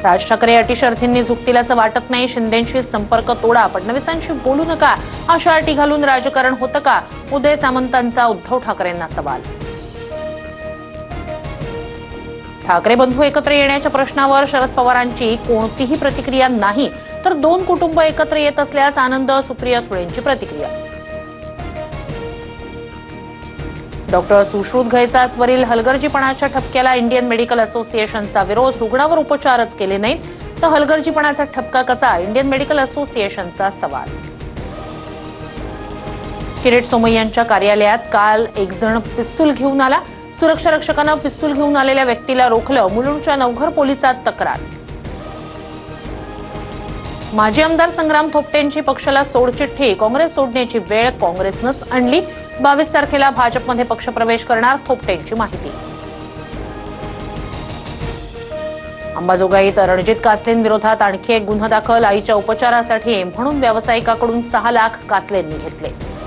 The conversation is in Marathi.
राज ठाकरे अटीशर्थींनी झुकतील असं वाटत नाही. शिंदेंशी संपर्क तोडा, फडणवीसांशी बोलू नका अशा अटी घालून राजकारण होतं का? उदय सामंतांचा उद्धव ठाकरेंना सवाल. ठाकरे बंधू एकत्र येण्याच्या प्रश्नावर शरद पवारांची कोणतीही प्रतिक्रिया नाही, तर दोन कुटुंब एकत्र येत असल्यास आनंद. सुप्रिया सुळेंची प्रतिक्रिया. डॉक्टर सुश्रुत घैसासवरील हलगर्जीपणाच्या ठपक्याला इंडियन मेडिकल असोसिएशनचा विरोध. रुग्णावर उपचारच केले नाहीत तर हलगर्जीपणाचा ठपका कसा? इंडियन मेडिकल असोसिएशनचा सवाल. किरीट सोमय्यांच्या कार्यालयात काल एक जण पिस्तूल घेऊन आला. सुरक्षा रक्षकानं पिस्तूल घेऊन आलेल्या व्यक्तीला रोखलं. मुलुंडच्या नवघर पोलिसात तक्रार. माजी आमदार संग्राम थोपटेंची पक्षाला सोडचिठ्ठी. काँग्रेस सोडण्याची वेळ काँग्रेसनंच आणली. 22 तारखेला भाजपमध्ये पक्षप्रवेश करणार, थोपटेंची माहिती. अंबाजोगाईत रणजित कासलेंविरोधात आणखी एक गुन्हा दाखल. आईच्या उपचारासाठी म्हणून व्यावसायिकाकडून 6 लाख कासलेंनी घेतले.